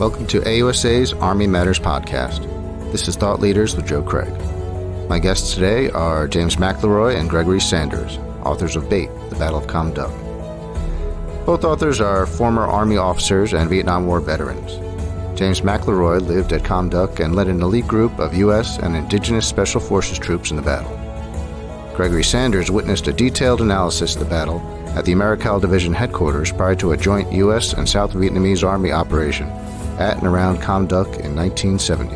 Welcome to AUSA's Army Matters podcast. This is Thought Leaders with Joe Craig. My guests today are James McLeroy and Gregory Sanders, authors of Bait, The Battle of Kham Duc. Both authors are former Army officers and Vietnam War veterans. James McLeroy lived at Kham Duc and led an elite group of U.S. and indigenous Special Forces troops in the battle. Gregory Sanders witnessed a detailed analysis of the battle at the Americal Division headquarters prior to a joint U.S. and South Vietnamese Army operation at and around Kham Duc in 1970.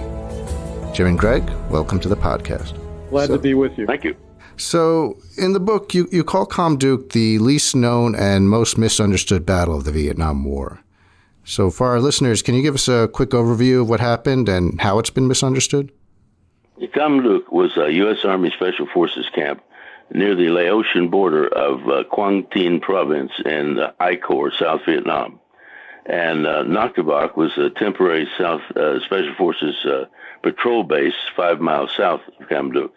Jim and Greg, welcome to the podcast. Glad to be with you. Thank you. So, in the book, you call Kham Duc the least known and most misunderstood battle of the Vietnam War. So, for our listeners, can you give us a quick overview of what happened and how it's been misunderstood? Kham Duc was a U.S. Army Special Forces camp near the Laotian border of Quang Tinh province in I Corps, South Vietnam. And North was a temporary South Special Forces patrol base 5 miles south of Kham Duc.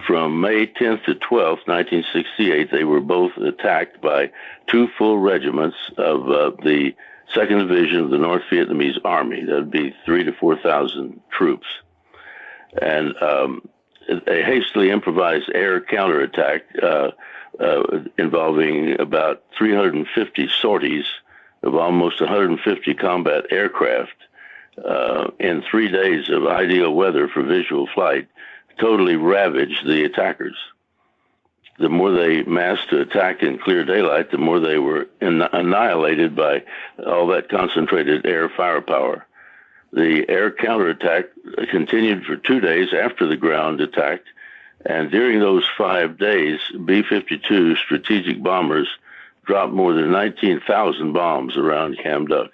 From May 10th to 12th, 1968, they were both attacked by two full regiments of the 2nd Division of the North Vietnamese Army. That would be 3,000 to 4,000 troops. And a hastily improvised air counterattack involving about 350 sorties of almost 150 combat aircraft in 3 days of ideal weather for visual flight totally ravaged the attackers. The more they massed to attack in clear daylight, the more they were annihilated by all that concentrated air firepower. The air counterattack continued for 2 days after the ground attack, and during those 5 days, B-52 strategic bombers dropped more than 19,000 bombs around Kham Duc.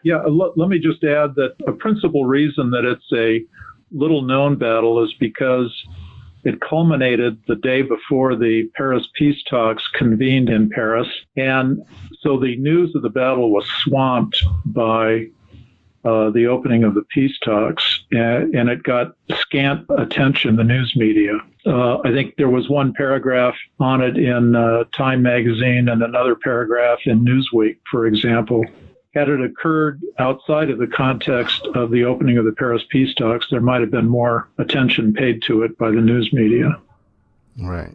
Yeah, let me just add that a principal reason that it's a little-known battle is because it culminated the day before the Paris peace talks convened in Paris, and so the news of the battle was swamped by the opening of the peace talks, and it got scant attention, the news media. I think there was one paragraph on it in Time magazine and another paragraph in Newsweek, for example. Had it occurred outside of the context of the opening of the Paris peace talks, there might have been more attention paid to it by the news media. Right.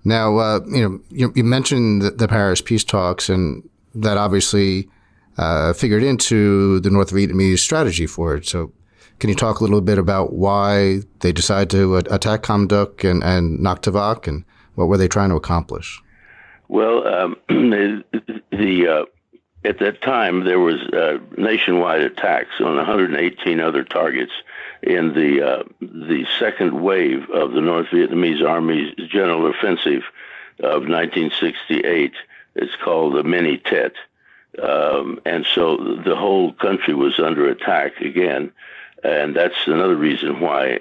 Now, you mentioned the Paris peace talks, and that obviously figured into the North Vietnamese strategy for it. So can you talk a little bit about why they decided to attack Kham Duc and Ngoc Tavoc, and what were they trying to accomplish? Well, at that time, there was nationwide attacks on 118 other targets in the second wave of the North Vietnamese Army's general offensive of 1968. It's called the Mini-Tet. And so the whole country was under attack again. And that's another reason why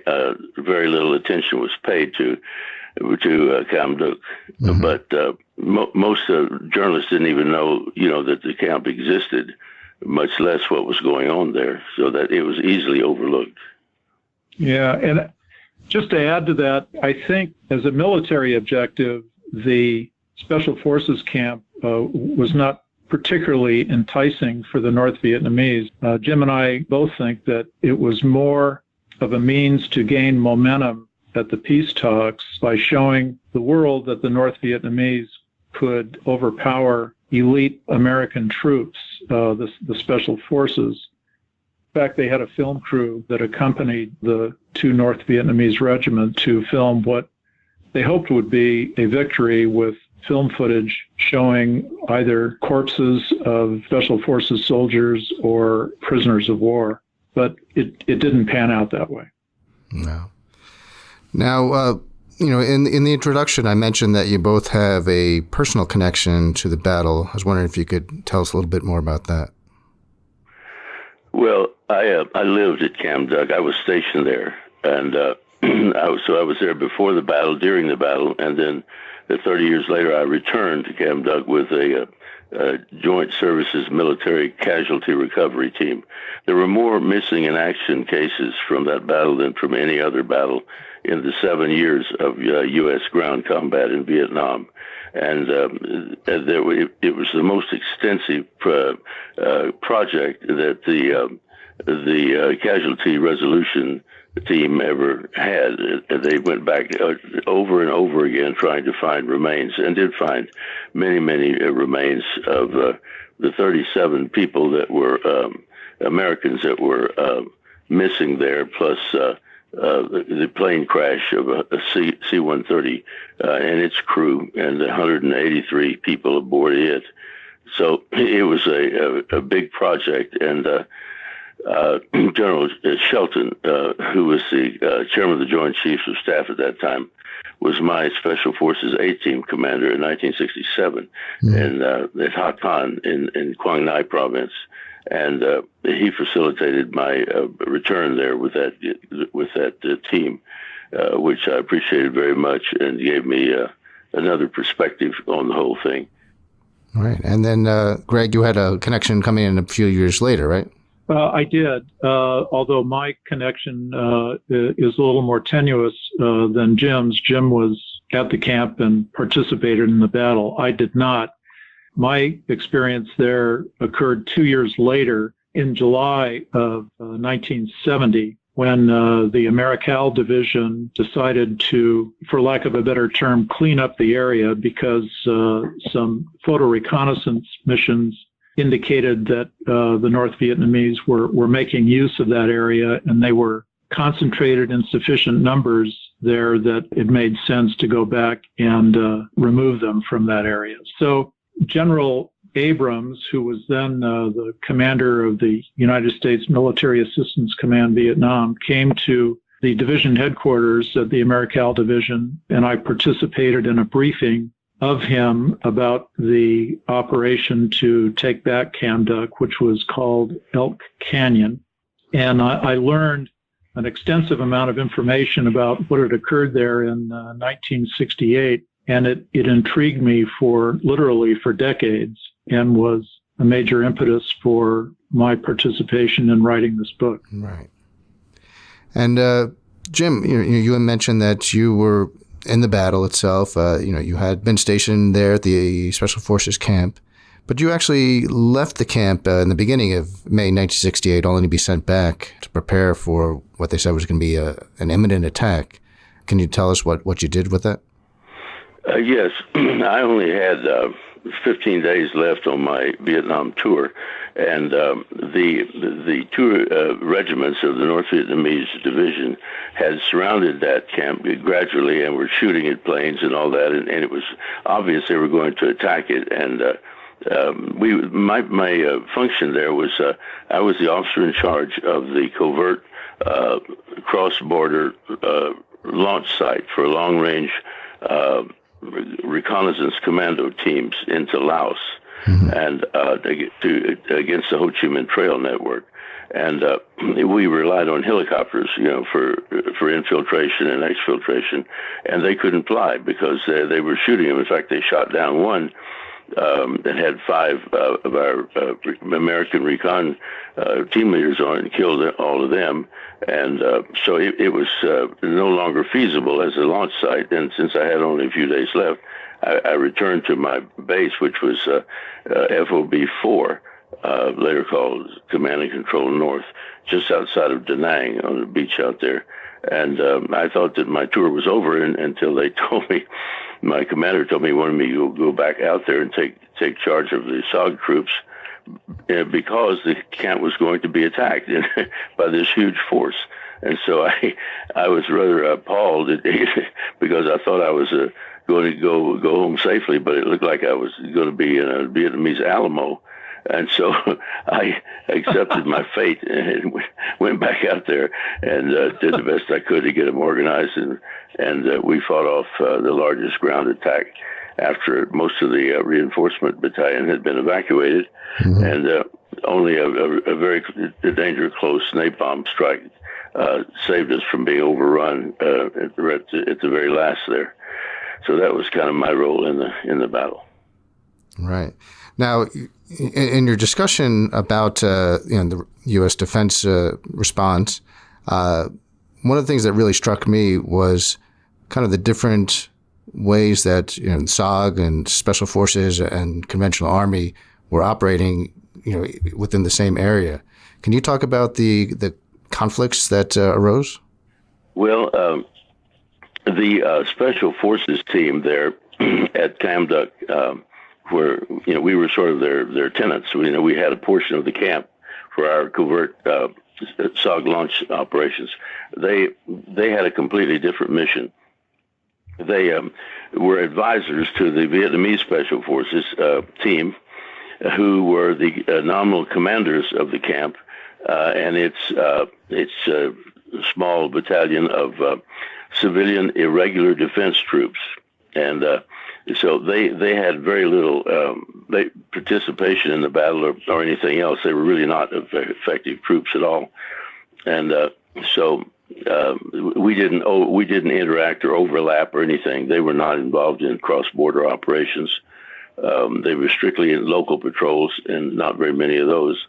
very little attention was paid to Kham Duc. Mm-hmm. But most journalists didn't even know, that the camp existed, much less what was going on there, so that it was easily overlooked. Yeah, and just to add to that, I think as a military objective, the Special Forces camp was not particularly enticing for the North Vietnamese. Jim and I both think that it was more of a means to gain momentum at the peace talks by showing the world that the North Vietnamese could overpower elite American troops, the Special Forces. In fact, they had a film crew that accompanied the two North Vietnamese regiments to film what they hoped would be a victory, with film footage showing either corpses of Special Forces soldiers or prisoners of war. But it didn't pan out that way. No. Now, in the introduction, I mentioned that you both have a personal connection to the battle. I was wondering if you could tell us a little bit more about that. Well, I lived at Kham Duc. I was stationed there, and I was there before the battle, during the battle, and then 30 years later, I returned to Kham Duc with a Joint Services Military Casualty Recovery Team. There were more missing in action cases from that battle than from any other battle in the 7 years of U.S. ground combat in Vietnam. and it was the most extensive project that the casualty resolution team ever had. They went back over and over again trying to find remains, and did find many, many remains of the 37 people that were Americans that were missing there, plus the plane crash of a C-130 and its crew, and the 183 people aboard it. So it was a big project, and General Shelton, who was the chairman of the Joint Chiefs of Staff at that time, was my Special Forces A-Team commander in 1967 at Ha Tan in Quang Ngai province. And he facilitated my return there with that team, which I appreciated very much, and gave me another perspective on the whole thing. Right. And then, Greg, you had a connection coming in a few years later, right? I did, although my connection is a little more tenuous than Jim's. Jim was at the camp and participated in the battle. I did not. My experience there occurred 2 years later in July of 1970, when the Americal Division decided to, for lack of a better term, clean up the area because some photo reconnaissance missions indicated that the North Vietnamese were making use of that area, and they were concentrated in sufficient numbers there that it made sense to go back and remove them from that area. So General Abrams, who was then the commander of the United States Military Assistance Command Vietnam, came to the division headquarters of the Americal Division, and I participated in a briefing of him about the operation to take back Kham Duc, which was called Elk Canyon. And I learned an extensive amount of information about what had occurred there in 1968, and it intrigued me literally for decades, and was a major impetus for my participation in writing this book. Right. And Jim, you had mentioned that you were in the battle itself. You had been stationed there at the Special Forces camp, but you actually left the camp in the beginning of May 1968, only to be sent back to prepare for what they said was going to be an imminent attack. Can you tell us what you did with that? Yes, I only had 15 days left on my Vietnam tour, and the two regiments of the North Vietnamese Division had surrounded that camp gradually and were shooting at planes and all that, and it was obvious they were going to attack it. And my function there was I was the officer in charge of the covert cross-border launch site for long-range reconnaissance commando teams into Laos, and against the Ho Chi Minh Trail network. And we relied on helicopters, for infiltration and exfiltration, and they couldn't fly because they were shooting them. In fact, they shot down one that had 5 of our American recon team leaders on it, and killed all of them. And so it was no longer feasible as a launch site. And since I had only a few days left, I returned to my base, which was FOB 4, later called Command and Control North, just outside of Da Nang on the beach out there. And I thought that my tour was over until they told me, my commander told me he wanted me to go back out there and take charge of the SOG troops, because the camp was going to be attacked by this huge force. And so I was rather appalled because I thought I was going to go home safely, but it looked like I was going to be in a Vietnamese Alamo. And so I accepted my fate and went back out there and did the best I could to get them organized. And we fought off the largest ground attack after most of the reinforcement battalion had been evacuated. And only a very dangerous close napalm strike saved us from being overrun at the very last there. So that was kind of my role in the battle. Right. Now, in your discussion about the U.S. defense response, one of the things that really struck me was kind of the different ways that SOG and Special Forces and Conventional Army were operating within the same area. Can you talk about the conflicts that arose? Well, the Special Forces team there at Kham Duc, where we were sort of their tenants. We had a portion of the camp for our covert SOG launch operations. They had a completely different mission. They were advisors to the Vietnamese Special Forces team, who were the nominal commanders of the camp, and it's a small battalion of civilian irregular defense troops, and so they had very little participation in the battle or anything else. They were really not effective troops at all, and so we didn't interact or overlap or anything. They were not involved in cross-border operations. They were strictly in local patrols, and not very many of those.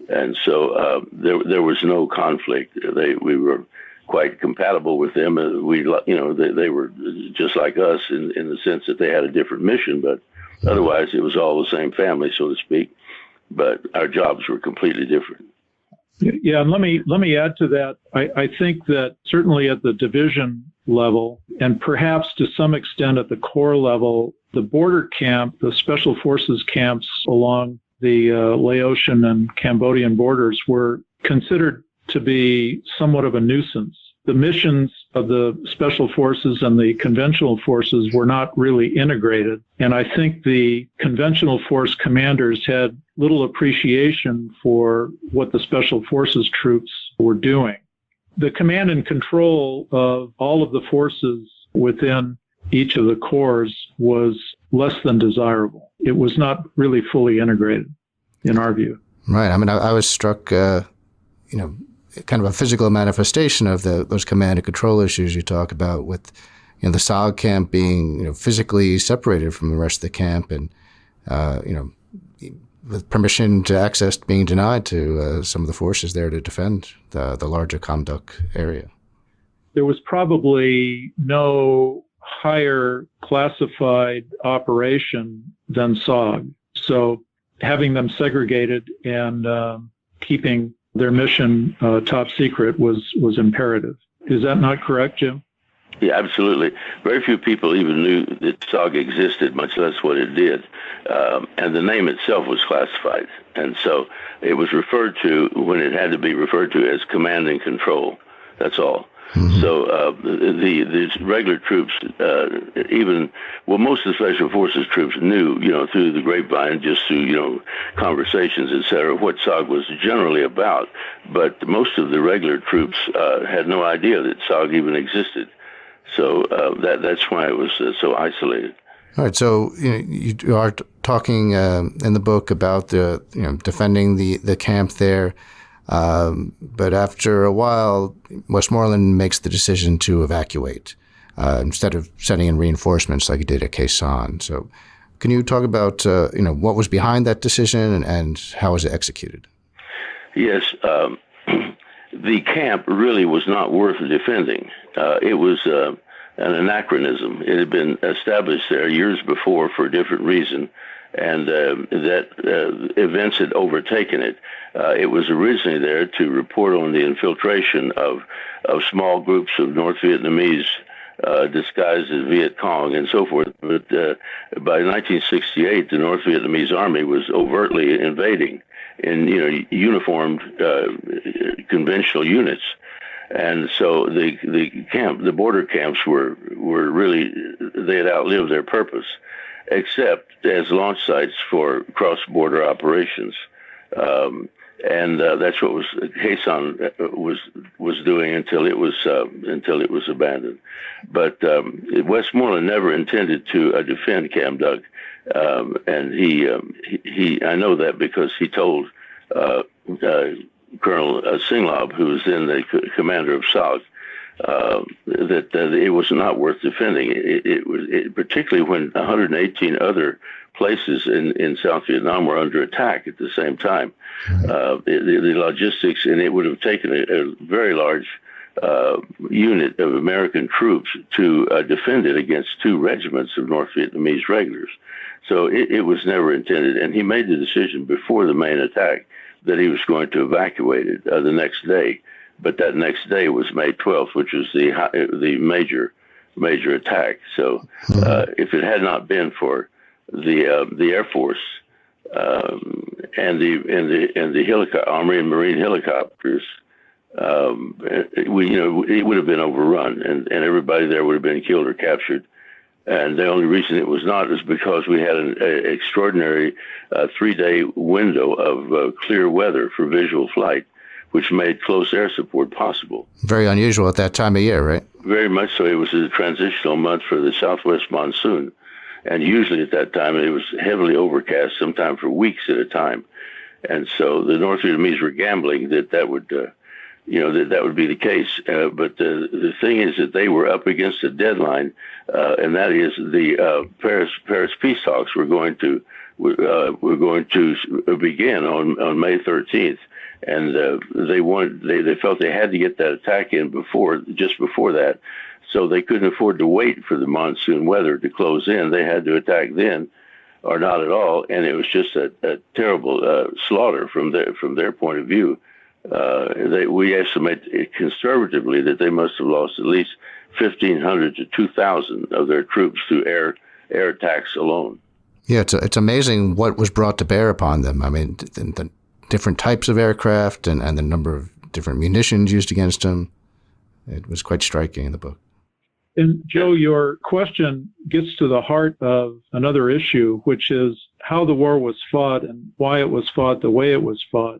And so there was no conflict. We were quite compatible with them. They were just like us in the sense that they had a different mission, but otherwise it was all the same family, so to speak. But our jobs were completely different. Yeah, and let me add to that. I think that certainly at the division level, and perhaps to some extent at the corps level, the border camp, the Special Forces camps along the Laotian and Cambodian borders were considered to be somewhat of a nuisance. The missions of the Special Forces and the Conventional Forces were not really integrated, and I think the Conventional Force commanders had little appreciation for what the Special Forces troops were doing. The command and control of all of the forces within each of the corps was less than desirable. It was not really fully integrated, in our view. Right. I mean, I was struck, kind of a physical manifestation of those command and control issues you talk about, with the SOG camp being physically separated from the rest of the camp, and with permission to access being denied to some of the forces there to defend the larger Kham Duc area. There was probably no higher classified operation than SOG. So having them segregated and keeping their mission top secret was imperative. Is that not correct, Jim? Yeah, absolutely. Very few people even knew that SOG existed, much less what it did. And the name itself was classified. And so it was referred to, when it had to be referred to, as command and control. That's all. Mm-hmm. So the regular troops, most of the Special Forces troops knew, through the grapevine, just through, conversations, et cetera, what SOG was generally about. But most of the regular troops had no idea that SOG even existed. So that's why it was so isolated. All right. So you are talking in the book about defending the camp there. But after a while, Westmoreland makes the decision to evacuate instead of sending in reinforcements like he did at Khe Sanh. So can you talk about, what was behind that decision and how was it executed? Yes. The camp really was not worth defending. It was an anachronism. It had been established there years before for a different reason, and that events had overtaken it. It was originally there to report on the infiltration of small groups of North Vietnamese disguised as Viet Cong and so forth. But by 1968, the North Vietnamese Army was overtly invading in uniformed conventional units. And so the border camps were really, they had outlived their purpose, except as launch sites for cross-border operations. And that's what Khe Sanh was doing until it was abandoned. But Westmoreland never intended to defend Kham Duc, and he I know that because he told Colonel Singlaub, who was then the commander of SOG, that it was not worth defending. It was particularly when 118 other places in South Vietnam were under attack at the same time. The logistics, and it would have taken a very large unit of American troops to defend it against 2 regiments of North Vietnamese regulars. So it was never intended. And he made the decision before the main attack that he was going to evacuate it the next day. But that next day was May 12th, which was the major attack. So if it had not been for the Air Force and the Army and Marine helicopters, it would have been overrun, and everybody there would have been killed or captured. And the only reason it was not is because we had an extraordinary 3-day window of clear weather for visual flight, which made close air support possible. Very unusual at that time of year, right? Very much so. It was a transitional month for the southwest monsoon. And usually at that time, it was heavily overcast, sometimes for weeks at a time. And so the North Vietnamese were gambling that would be the case. But the thing is that they were up against a deadline, and that is the Paris peace talks were going to begin on May 13th. And they felt they had to get that attack in just before that. So they couldn't afford to wait for the monsoon weather to close in. They had to attack then, or not at all. And it was just a terrible slaughter from their point of view. We estimate conservatively that they must have lost at least 1,500 to 2,000 of their troops through air attacks alone. Yeah, it's amazing what was brought to bear upon them. I mean, the different types of aircraft and the number of different munitions used against them. It was quite striking in the book. And Joe, your question gets to the heart of another issue, which is how the war was fought and why it was fought the way it was fought.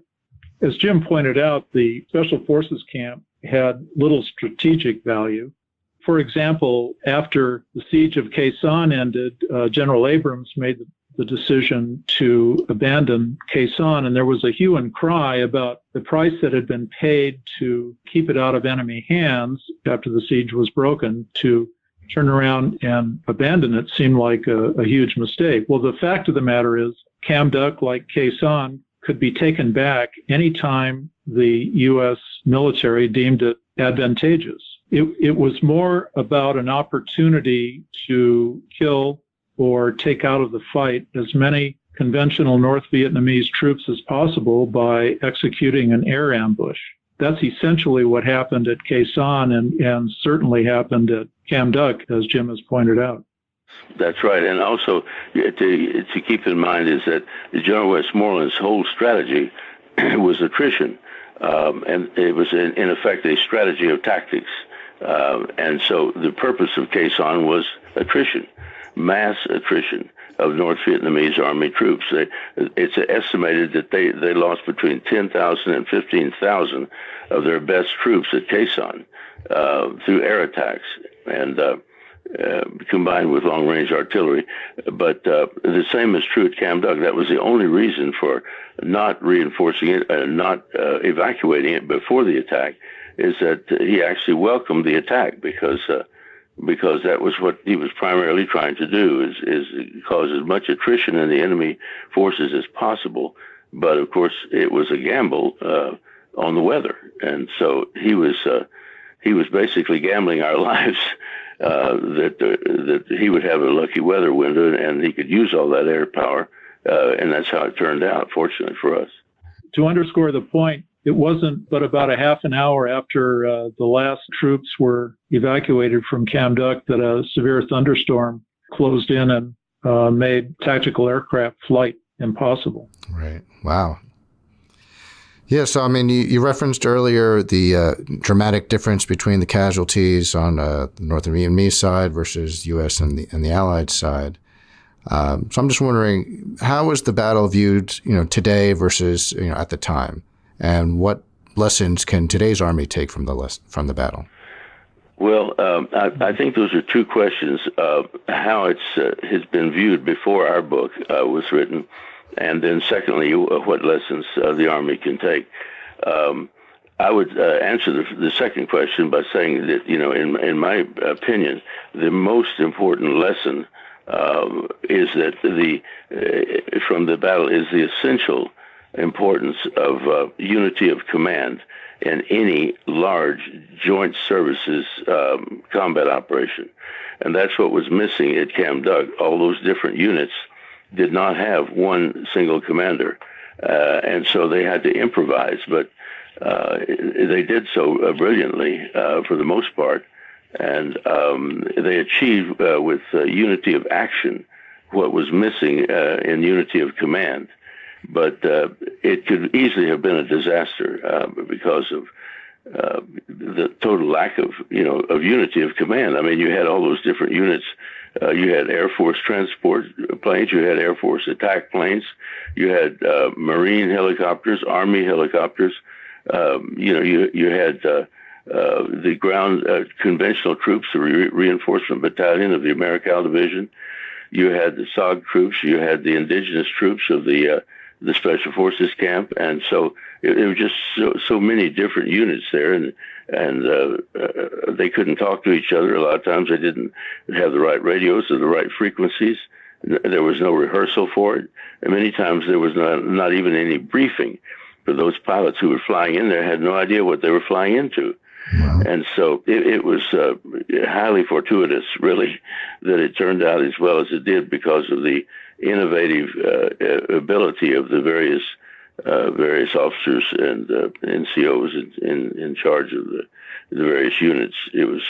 As Jim pointed out, the Special Forces camp had little strategic value. For example, after the siege of Khe Sanh ended, General Abrams made the decision to abandon Khe Sanh, and there was a hue and cry about the price that had been paid to keep it out of enemy hands after the siege was broken. To turn around and abandon it seemed like a huge mistake. Well, the fact of the matter is, Kham Duc, like Khe Sanh, could be taken back anytime the U.S. military deemed it advantageous. It was more about an opportunity to kill or take out of the fight as many conventional North Vietnamese troops as possible by executing an air ambush. That's essentially what happened at Khe Sanh and certainly happened at Kham Duc, as Jim has pointed out. That's right. And also to keep in mind is that General Westmoreland's whole strategy was attrition. And it was, in effect, a strategy of tactics. And so the purpose of Khe Sanh was attrition, mass attrition of North Vietnamese Army troops. It's estimated that they lost between 10,000 and 15,000 of their best troops at Khe Sanh through air attacks and combined with long-range artillery. But the same is true at Kham Duc. That was the only reason for not reinforcing it and not evacuating it before the attack, is that he actually welcomed the attack because that was what he was primarily trying to do, is cause as much attrition in the enemy forces as possible. But of course, it was a gamble on the weather, and so he was basically gambling our lives that he would have a lucky weather window and he could use all that air power, and that's how it turned out, fortunately for us. To underscore the point, it wasn't but about a half an hour after the last troops were evacuated from Kham Duc that a severe thunderstorm closed in and made tactical aircraft flight impossible. Right. Wow. Yeah, so I mean, you referenced earlier the dramatic difference between the casualties on the North Vietnamese side versus U.S. and the Allied side. So I'm just wondering, how was the battle viewed, today versus at the time, and what lessons can today's Army take from the battle? Well, I think those are two questions: how it has been viewed before our book was written, and then secondly, what lessons the Army can take. I would answer the second question by saying that, in my opinion, the most important lesson is that from the battle is the essential importance of unity of command in any large joint services combat operation. And that's what was missing at Kham Duc. All those different units did not have one single commander. And so they had to improvise, but they did so brilliantly for the most part. And they achieved with unity of action what was missing in unity of command. But it could easily have been a disaster because of the total lack of unity of command. I mean, you had all those different units. You had Air Force transport planes, you had Air Force attack planes, you had Marine helicopters, Army helicopters. You had the ground conventional troops, the reinforcement battalion of the Americal Division. You had the SOG troops. You had the indigenous troops of the Special Forces camp, and so it was just so many different units there, and they couldn't talk to each other. A lot of times they didn't have the right radios or the right frequencies. There was no rehearsal for it, and many times there was not even any briefing. For those pilots who were flying in there had no idea what they were flying into. Wow. And so it was highly fortuitous, really, that it turned out as well as it did because of the innovative ability of the various officers and NCOs in charge of the various units. It was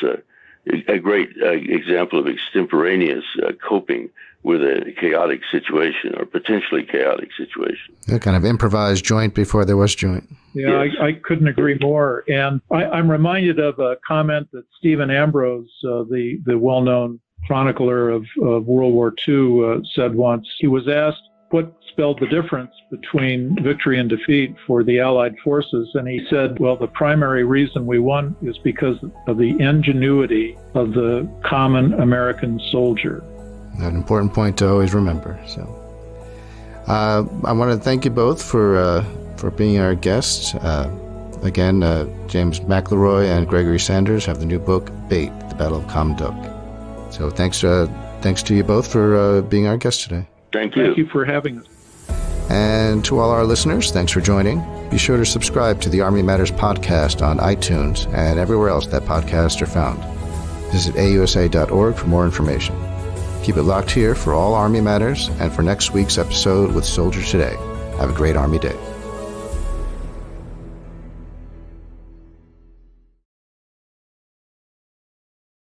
a great example of extemporaneous coping with a chaotic situation or potentially chaotic situation. A kind of improvised joint before there was joint. Yeah, yes. I couldn't agree more. And I'm reminded of a comment that Stephen Ambrose, the well-known chronicler of World War II, said once. He was asked what spelled the difference between victory and defeat for the Allied forces, and he said, well, the primary reason we won is because of the ingenuity of the common American soldier. An important point to always remember. So, I want to thank you both for being our guests. Again, James McLeroy and Gregory Sanders have the new book, Bait, The Battle of Kham Duc. So thanks to you both for being our guests today. Thank you. Thank you for having us. And to all our listeners, thanks for joining. Be sure to subscribe to the Army Matters podcast on iTunes and everywhere else that podcasts are found. Visit AUSA.org for more information. Keep it locked here for all Army Matters and for next week's episode with Soldier Today. Have a great Army Day.